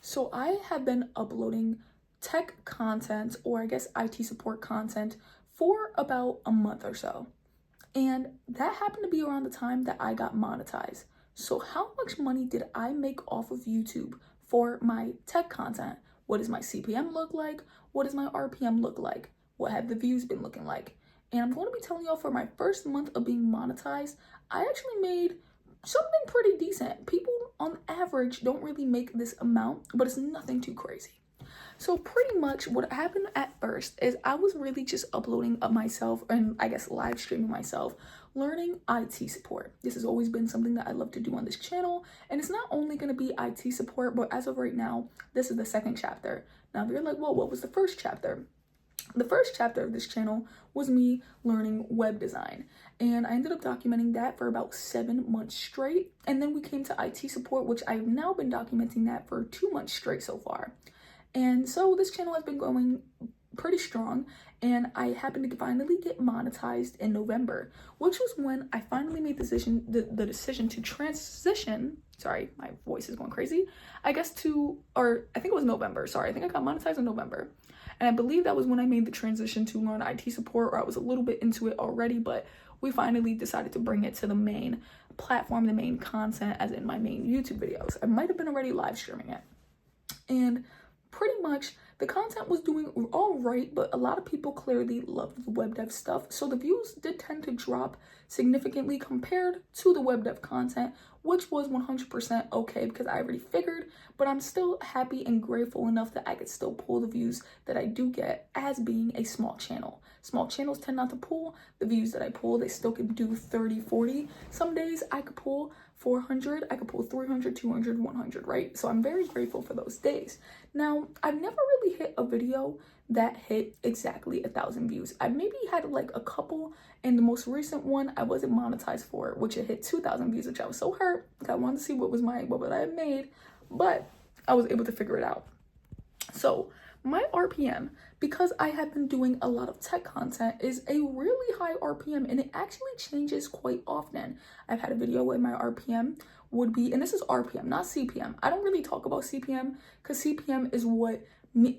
So I have been uploading tech content, or I guess IT support content, for about a month or so. And that happened to be around the time that I got monetized. So how much money did I make off of YouTube for my tech content? What does my CPM look like? What does my RPM look like? What have the views been looking like? And I'm going to be telling y'all, for my first month of being monetized, I actually made something pretty decent. People on average don't really make this amount, but it's nothing too crazy. So pretty much what happened at first is I was really just uploading of myself, and I guess live streaming myself, learning IT support. This has always been something that I love to do on this channel, and it's not only going to be IT support, but as of right now, this is the second chapter. Now if you're like, well, what was the first chapter? The first chapter of this channel was me learning web design, and I ended up documenting that for about 7 months straight. And then we came to IT support, which I've now been documenting that for 2 months straight so far. And so this channel has been going pretty strong, and I happened to finally get monetized in November, which was when I finally made the decision to transition. Sorry, my voice is going crazy. I think it was November. Sorry, I think I got monetized in November. And I believe that was when I made the transition to learn IT support, or I was a little bit into it already, but we finally decided to bring it to the main platform, the main content, as in my main YouTube videos. I might have been already live streaming it. And pretty much the content was doing all right, but a lot of people clearly loved the web dev stuff. So the views did tend to drop significantly compared to the web dev content, which was 100% okay, because I already figured, but I'm still happy and grateful enough that I could still pull the views that I do get as being a small channel. Small channels tend not to pull the views that I pull. They still can do 30, 40. Some days I could pull 400, I could pull 300, 200, 100, right? So I'm very grateful for those days. Now, I've never really hit a video that hit exactly 1,000 views. I maybe had like a couple, and the most recent one I wasn't monetized for, which it hit 2,000 views, which I was so hurt. I wanted to see what I had made, but I was able to figure it out. So my RPM, because I have been doing a lot of tech content, is a really high RPM, and it actually changes quite often. I've had a video where my RPM would be, and this is RPM, not CPM. I don't really talk about CPM because CPM is what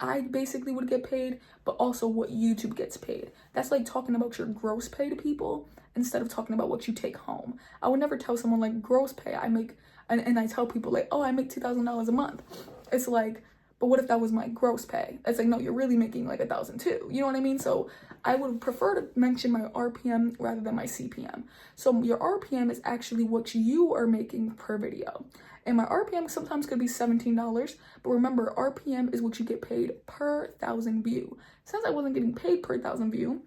I basically would get paid, but also what YouTube gets paid. That's like talking about your gross pay to people instead of talking about what you take home. I would never tell someone like gross pay I make, and I tell people like, oh, I make $2,000 a month. It's like, but what if that was my gross pay? It's like, no, you're really making like 1,000 too. You know what I mean? So I would prefer to mention my RPM rather than my CPM. So your RPM is actually what you are making per video. And my RPM sometimes could be $17, but remember, RPM is what you get paid per 1,000 view. Since I wasn't getting paid per 1,000 view,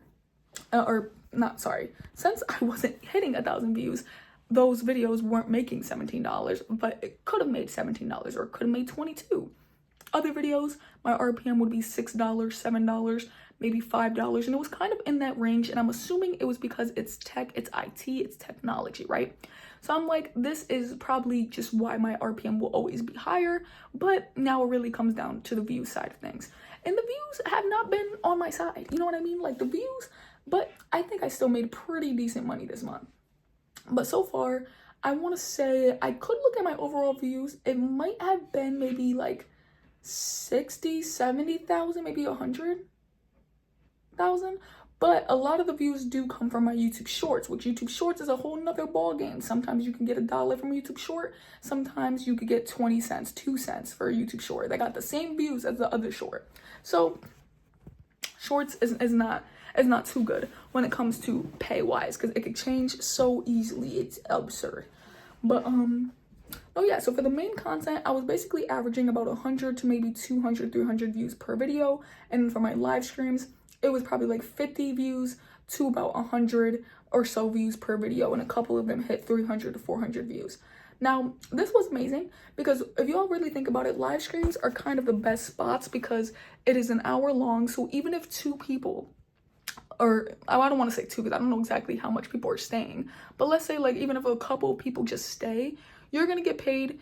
since I wasn't hitting 1,000 views, those videos weren't making $17, but it could have made $17 or it could have made $22. Other videos, my RPM would be $6, $7, maybe $5, and it was kind of in that range, and I'm assuming it was because it's tech, it's IT, it's technology, right? So I'm like, this is probably just why my RPM will always be higher, but now it really comes down to the view side of things. And the views have not been on my side, you know what I mean? Like the views, but I think I still made pretty decent money this month. But so far, I want to say, I could look at my overall views. It might have been maybe like 60, 70,000, maybe 100,000. But a lot of the views do come from my YouTube Shorts, which YouTube Shorts is a whole nother ball game. Sometimes you can get $1 from YouTube Short. Sometimes you could get 20 cents, 2 cents for a YouTube Short. They got the same views as the other short. So Shorts is not too good when it comes to pay wise, because it could change so easily. It's absurd. But oh yeah, so for the main content, I was basically averaging about 100 to maybe 200, 300 views per video. And for my live streams, it was probably like 50 views to about 100 or so views per video, and a couple of them hit 300 to 400 views. Now, this was amazing because if you all really think about it, live streams are kind of the best spots because it is an hour long. So even if two people, or I don't want to say two because I don't know exactly how much people are staying, but let's say like even if a couple of people just stay, you're gonna get paid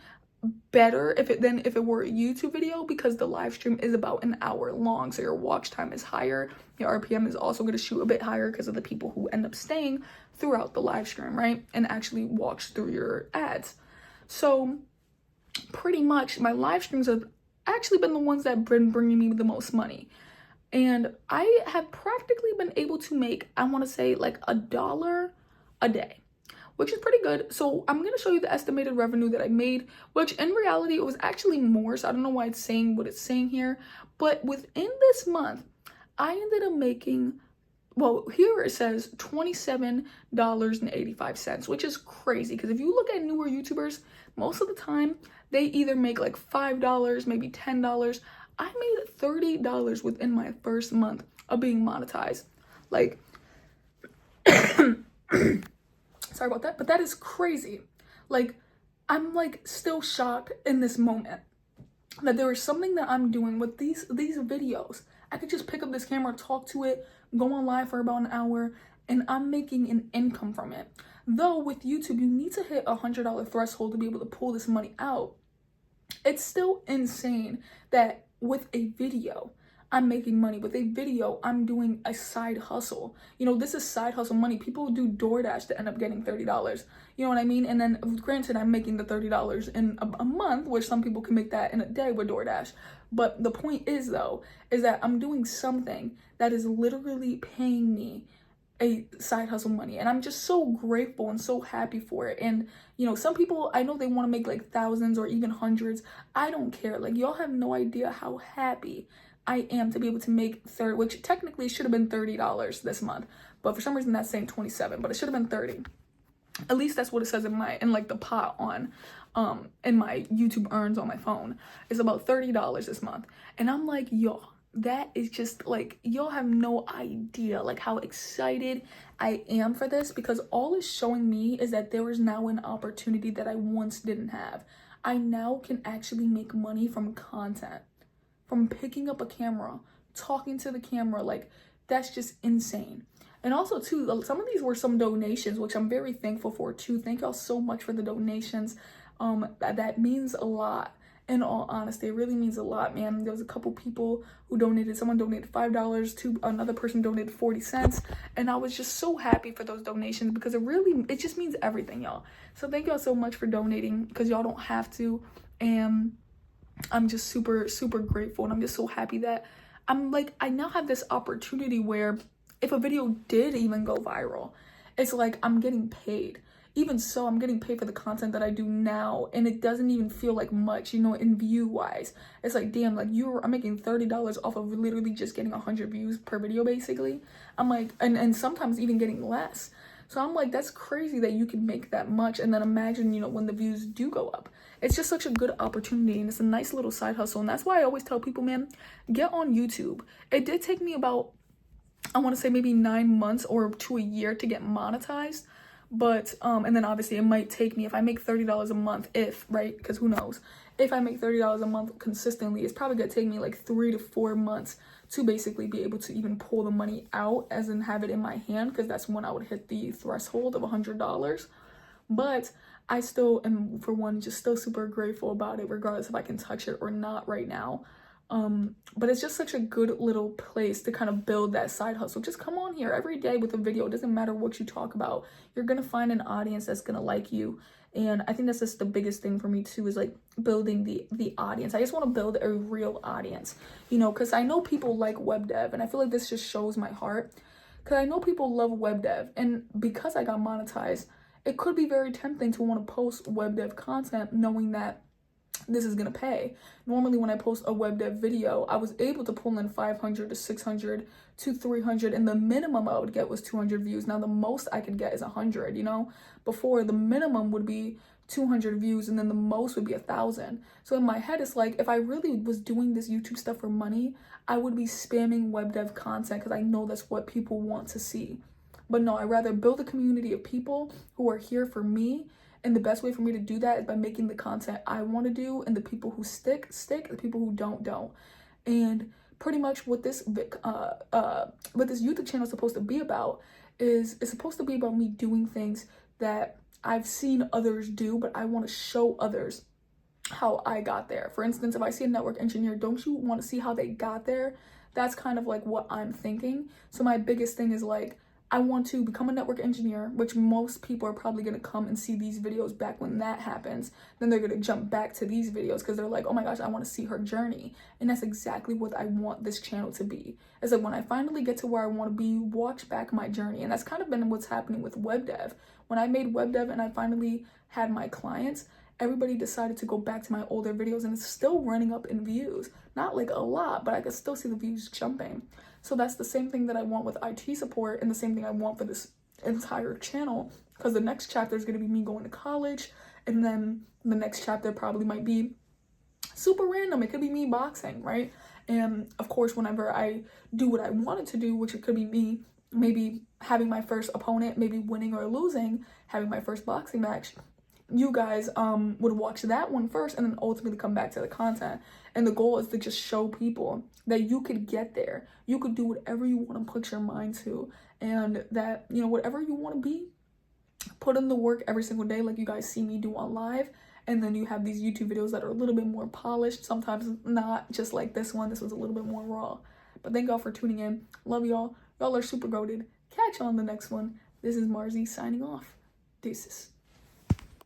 better than if it were a YouTube video, because the live stream is about an hour long, so your watch time is higher. Your RPM is also going to shoot a bit higher because of the people who end up staying throughout the live stream, right, and actually watch through your ads. So pretty much my live streams have actually been the ones that been bringing me the most money. And I have practically been able to make, I want to say like $1 a day, which is pretty good. So I'm going to show you the estimated revenue that I made, which in reality, it was actually more. So I don't know why it's saying what it's saying here. But within this month, I ended up making, well, here it says $27.85, which is crazy. Because if you look at newer YouTubers, most of the time, they either make like $5, maybe $10. I made $30 within my first month of being monetized. Like, sorry about that, but that is crazy. Like, I'm like still shocked in this moment that there is something that I'm doing with these videos. I could just pick up this camera, talk to it, go on live for about an hour, and I'm making an income from it. Though with YouTube, you need to hit $100 threshold to be able to pull this money out. It's still insane that with a video, I'm making money. With a video, I'm doing a side hustle. You know, this is side hustle money. People do DoorDash to end up getting $30. You know what I mean? And then granted, I'm making the $30 in a month, which some people can make that in a day with DoorDash. But the point is though, is that I'm doing something that is literally paying me a side hustle money, and I'm just so grateful and so happy for it. And you know, some people, I know they want to make like thousands or even hundreds. I don't care. Like, y'all have no idea how happy I am to be able to make which technically should have been $30 this month, but for some reason that's saying 27, but it should have been 30. At least that's what it says in like the pot on in my YouTube earns on my phone. It's about $30 this month, and I'm like, y'all, that is just like, y'all have no idea like how excited I am for this, because all it's showing me is that there is now an opportunity that I once didn't have. I now can actually make money from content, from picking up a camera, talking to the camera. Like, that's just insane. And also too, some of these were some donations, which I'm very thankful for too. Thank y'all so much for the donations. That means a lot. In all honesty, it really means a lot, man. There was a couple people who donated. Someone donated $5 to another person donated 40 cents. And I was just so happy for those donations, because it just means everything, y'all. So thank y'all so much for donating, because y'all don't have to. And I'm just super, super grateful. And I'm just so happy that I now have this opportunity where if a video did even go viral, it's like I'm getting paid. Even so, I'm getting paid for the content that I do now, and it doesn't even feel like much, you know, in view wise. It's like, damn, like I'm making $30 off of literally just getting 100 views per video, basically. I'm like, and sometimes even getting less. So I'm like, that's crazy that you can make that much. And then imagine, you know, when the views do go up. It's just such a good opportunity, and it's a nice little side hustle. And that's why I always tell people, man, get on YouTube. It did take me about, I want to say maybe 9 months or to a year to get monetized. But, and then obviously it might take me, if I make $30 a month, right? Because who knows? If I make $30 a month consistently, it's probably going to take me like 3 to 4 months to basically be able to even pull the money out, as in have it in my hand, because that's when I would hit the threshold of $100. But I still am, for one, just still super grateful about it, regardless if I can touch it or not right now. But it's just such a good little place to kind of build that side hustle. Just come on here every day with a video. It doesn't matter what you talk about. You're going to find an audience that's going to like you. And I think that's just the biggest thing for me too, is like building the audience. I just want to build a real audience, you know, because I know people like web dev, and I feel like this just shows my heart, because I know people love web dev. And because I got monetized, it could be very tempting to want to post web dev content knowing that this is gonna pay. Normally when I post a web dev video, I was able to pull in 500 to 600 to 300, and the minimum I would get was 200 views. Now the most I could get is 100, you know. Before, the minimum would be 200 views, and then the most would be 1,000. So in my head, it's like, if I really was doing this YouTube stuff for money, I would be spamming web dev content, because I know that's what people want to see. But no, I'd rather build a community of people who are here for me. And the best way for me to do that is by making the content I want to do, and the people who stick, the people who don't. And pretty much what this YouTube channel is supposed to be about is, it's supposed to be about me doing things that I've seen others do, but I want to show others how I got there. For instance, if I see a network engineer, don't you want to see how they got there? That's kind of like what I'm thinking. So my biggest thing is like, I want to become a network engineer, which most people are probably going to come and see these videos back when that happens. Then they're going to jump back to these videos because they're like, oh my gosh, I want to see her journey. And that's exactly what I want this channel to be. It's like when I finally get to where I want to be, watch back my journey. And that's kind of been what's happening with web dev. When I made web dev and I finally had my clients, everybody decided to go back to my older videos, and it's still running up in views. Not like a lot, but I can still see the views jumping. So that's the same thing that I want with IT support, and the same thing I want for this entire channel, because the next chapter is going to be me going to college, and then the next chapter probably might be super random. It could be me boxing, right? And of course, whenever I do what I wanted to do, which it could be me maybe having my first opponent, maybe winning or losing, having my first boxing match, you guys would watch that one first and then ultimately come back to the content. And the goal is to just show people that you could get there. You could do whatever you want to put your mind to, and that, you know, whatever you want to be, put in the work every single day, like you guys see me do on live. And then you have these YouTube videos that are a little bit more polished, sometimes not, just like this one. This was a little bit more raw. But thank y'all for tuning in. Love y'all. Y'all are super goated. Catch you on the next one. This is Marzi signing off. Deuces.